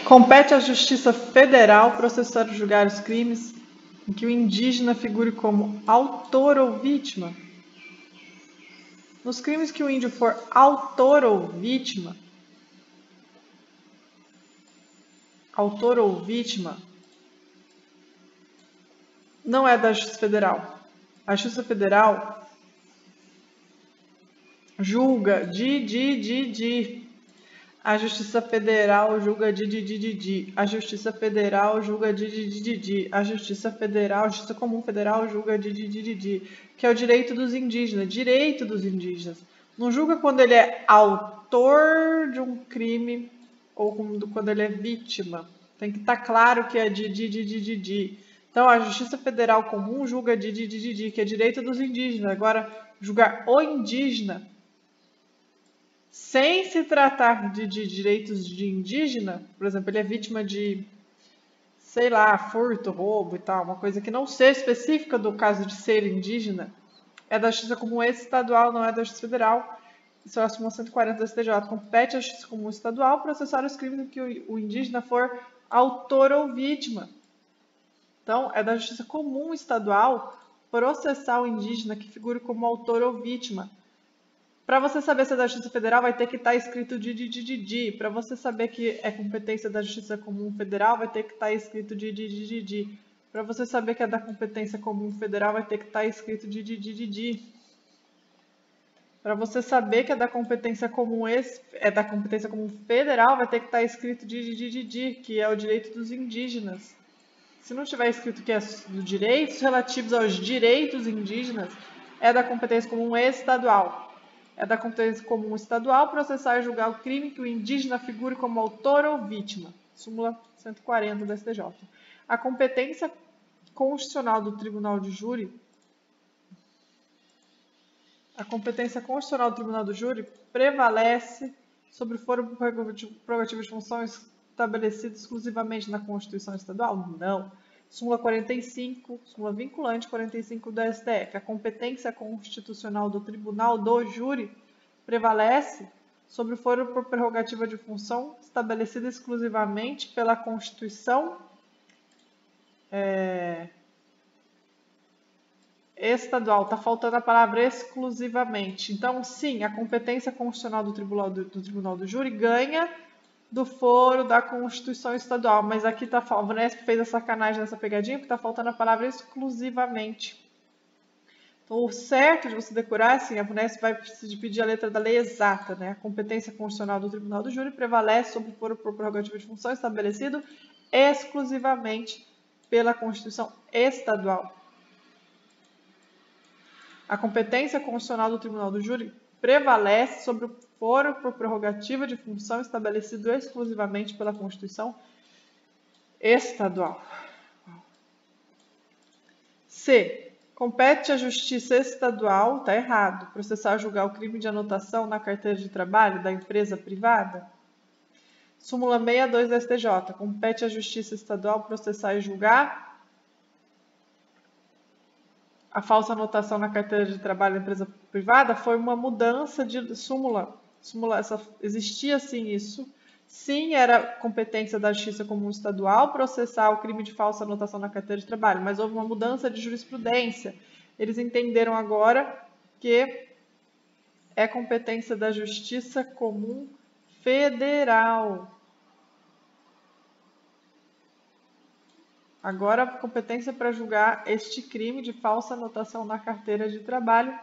Compete à Justiça Federal processar e julgar os crimes em que o indígena figure como autor ou vítima. Nos crimes que o índio for autor ou vítima, não é da Justiça Federal. A Justiça Federal julga A Justiça Federal julga A Justiça Federal julga A Justiça Federal, a Justiça Comum Federal julga que é o direito dos indígenas. Não julga quando ele é autor de um crime ou quando ele é vítima. Tem que estar claro que é Então, a Justiça Federal Comum julga que é direito dos indígenas. Agora, julgar o indígena sem se tratar de direitos de indígena, por exemplo, ele é vítima de, sei lá, furto, roubo e tal, uma coisa que não seja específica do caso de ser indígena, é da Justiça Comum Estadual, não é da Justiça Federal. Isso é a súmula 140 da STJ. Compete à Justiça Comum Estadual processar os crimes em que o indígena for autor ou vítima. Então, é da Justiça Comum Estadual processar o indígena que figure como autor ou vítima. Para você saber se é da Justiça Federal, vai ter que estar escrito Para você saber que é competência da Justiça Comum Federal, vai ter que estar escrito Para você saber que é da competência comum federal, vai ter que estar escrito Para você saber que é da competência comum federal, vai ter que estar escrito que é o direito dos indígenas. Se não tiver escrito que é dos direitos relativos aos direitos indígenas, é da competência comum estadual. É da competência comum estadual processar e julgar o crime que o indígena figure como autor ou vítima. Súmula 140 da STJ. A competência constitucional do Tribunal de Júri prevalece sobre o foro prerrogativo de funções estabelecido exclusivamente na Constituição Estadual? Não. Súmula 45, súmula vinculante 45 do STF. A competência constitucional do Tribunal do Júri prevalece sobre o foro por prerrogativa de função estabelecida exclusivamente pela Constituição Estadual. Está faltando a palavra exclusivamente. Então, sim, a competência constitucional do Tribunal do Júri ganha do foro da Constituição Estadual, mas aqui tá faltando, a VUNESP fez a sacanagem nessa pegadinha, porque está faltando a palavra exclusivamente. Então, o certo de você decorar, assim, a VUNESP vai precisar pedir a letra da lei exata, né? A competência constitucional do Tribunal do Júri prevalece sobre o foro por prerrogativa de função estabelecido exclusivamente pela Constituição Estadual. A competência constitucional do Tribunal do Júri prevalece sobre o foro por prerrogativa de função estabelecido exclusivamente pela Constituição Estadual. C. Compete à Justiça Estadual, está errado, processar ou julgar o crime de anotação na carteira de trabalho da empresa privada? Súmula 62 da STJ. Compete à Justiça Estadual processar e julgar a falsa anotação na carteira de trabalho da empresa privada? Foi uma mudança de súmula. Existia sim isso. Sim, era competência da Justiça Comum Estadual processar o crime de falsa anotação na carteira de trabalho, mas houve uma mudança de jurisprudência. Eles entenderam agora que é competência da Justiça Comum Federal. Agora, a competência para julgar este crime de falsa anotação na carteira de trabalho,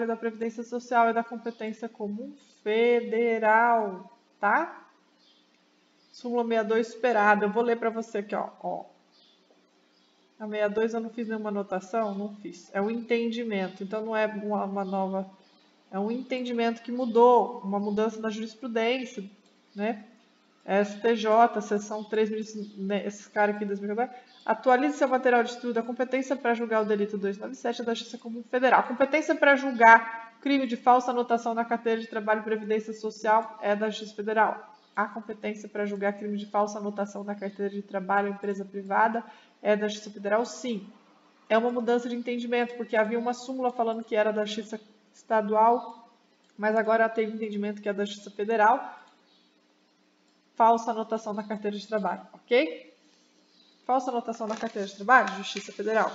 da Previdência Social é da competência comum federal, tá? Súmula 62 superada. Eu vou ler para você aqui, ó. A 62 eu não fiz nenhuma anotação? Não fiz. É um entendimento, então não é uma nova... É um entendimento que mudou, uma mudança na jurisprudência, né? STJ, seção 3, esse cara aqui, 2014, atualize seu material de estudo. A competência para julgar o delito 297 é da Justiça Comum Federal. A competência para julgar crime de falsa anotação na carteira de trabalho e previdência social é da Justiça Federal. A competência para julgar crime de falsa anotação na carteira de trabalho ou empresa privada é da Justiça Federal, sim. É uma mudança de entendimento, porque havia uma súmula falando que era da Justiça Estadual, mas agora tem entendimento que é da Justiça Federal. falsa anotação na carteira de trabalho, ok? Falsa anotação na carteira de trabalho, Justiça Federal.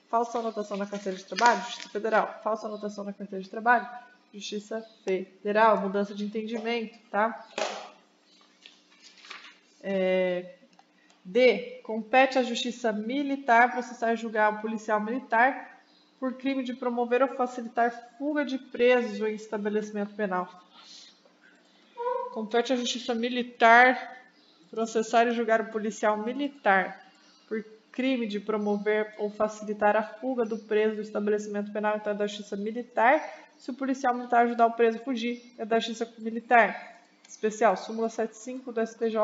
Falsa anotação na carteira de trabalho, Justiça Federal. Falsa anotação na carteira de trabalho, Justiça Federal. Mudança de entendimento, tá? D. Compete à Justiça Militar processar e julgar o policial militar por crime de promover ou facilitar fuga de presos em estabelecimento penal. Compete à Justiça Militar processar e julgar o policial militar por crime de promover ou facilitar a fuga do preso do estabelecimento penal. Então, é da Justiça Militar. Se o policial militar ajudar o preso a fugir, é da Justiça Militar. Especial, súmula 75 do STJ.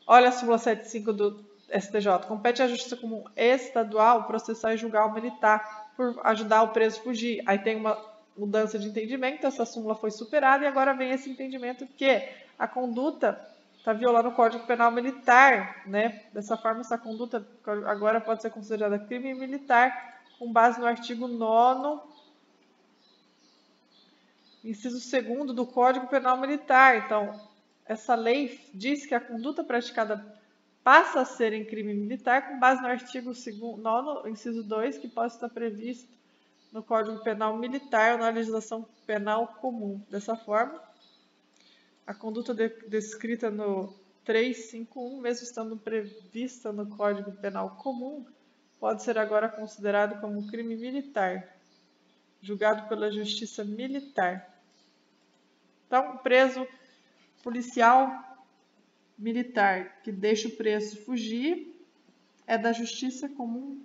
Olha a súmula 75 do STJ. Compete à Justiça Comum Estadual processar e julgar o militar por ajudar o preso a fugir. Aí tem uma mudança de entendimento, essa súmula foi superada e agora vem esse entendimento que a conduta está violando o Código Penal Militar, né? Dessa forma, essa conduta agora pode ser considerada crime militar com base no artigo 9º, inciso 2º do Código Penal Militar. Então, essa lei diz que a conduta praticada passa a ser em crime militar com base no artigo 9º, inciso 2, que pode estar previsto no Código Penal Militar ou na legislação penal comum. Dessa forma, a conduta descrita no 351, mesmo estando prevista no Código Penal comum, pode ser agora considerado como crime militar, julgado pela Justiça Militar. Então, preso policial militar que deixa o preso fugir é da Justiça Comum,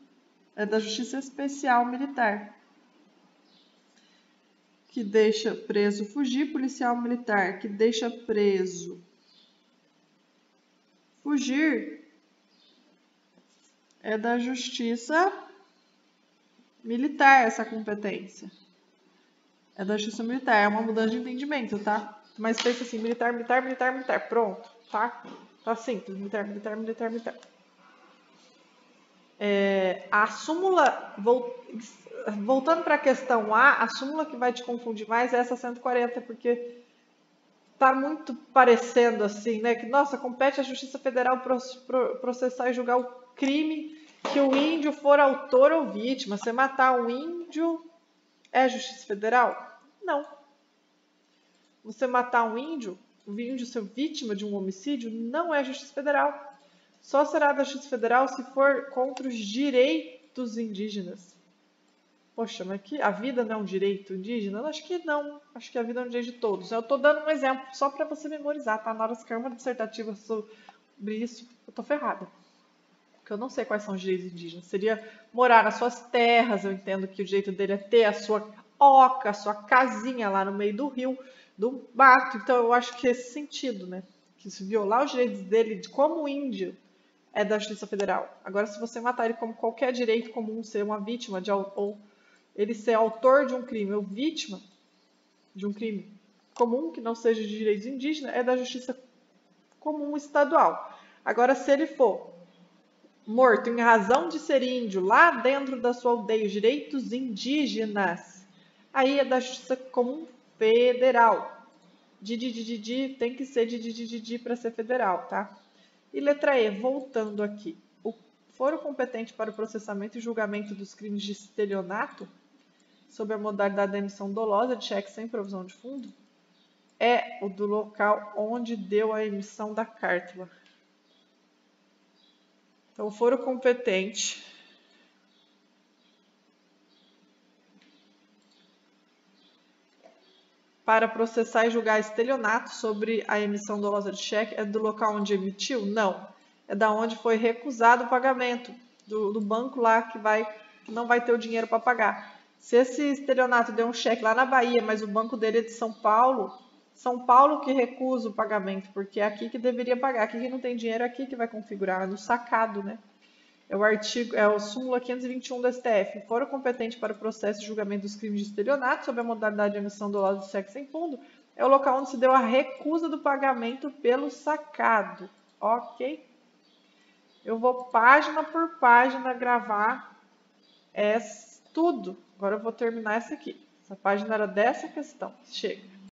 é da Justiça Especial Militar. Que deixa preso fugir, policial militar que deixa preso fugir é da Justiça Militar essa competência. É da Justiça Militar, é uma mudança de entendimento, tá? Mas pensa assim, militar, militar, militar, militar, pronto, tá? Tá simples, militar, militar, militar, militar. A súmula, voltando para a questão A, a súmula que vai te confundir mais é essa 140, porque tá muito parecendo assim, né? Que, nossa, compete à Justiça Federal processar e julgar o crime que o índio for autor ou vítima. Você matar um índio é Justiça Federal? Não. Você matar um índio ser vítima de um homicídio, não é Justiça Federal. Só será da Justiça Federal se for contra os direitos indígenas. Poxa, mas que a vida não é um direito indígena? Eu acho que não. Acho que a vida é um direito de todos. Eu estou dando um exemplo só para você memorizar, tá? Na hora que cair uma dissertativa sobre isso, eu tô ferrada. Porque eu não sei quais são os direitos indígenas. Seria morar nas suas terras, eu entendo que o direito dele é ter a sua oca, a sua casinha lá no meio do rio, do mato. Então eu acho que esse sentido, né? Que se violar os direitos dele como índio é da Justiça Federal. Agora, se você matar ele como qualquer direito comum, ser uma vítima ou ele ser autor de um crime ou vítima de um crime comum que não seja de direitos indígenas, é da Justiça Comum Estadual. Agora, se ele for morto em razão de ser índio lá dentro da sua aldeia, os direitos indígenas, aí é da Justiça Comum Federal. Tem que ser de para ser federal, tá? E letra E, voltando aqui. O foro competente para o processamento e julgamento dos crimes de estelionato, sob a modalidade da emissão dolosa de cheque sem provisão de fundo, é o do local onde deu a emissão da cártula. Então, o foro competente para processar e julgar estelionato sobre a emissão dolosa de cheque é do local onde emitiu? Não. É da onde foi recusado o pagamento, do banco lá que não vai ter o dinheiro para pagar. Se esse estelionato deu um cheque lá na Bahia, mas o banco dele é de São Paulo que recusa o pagamento, porque é aqui que deveria pagar. Aqui que não tem dinheiro, é aqui que vai configurar, é no sacado, né? É o súmula 521 do STF. O foro competente para o processo de julgamento dos crimes de estelionato sob a modalidade de emissão dolosa de cheque sem fundo é o local onde se deu a recusa do pagamento pelo sacado. Ok? Eu vou página por página gravar tudo. Agora eu vou terminar essa aqui. Essa página era dessa questão. Chega.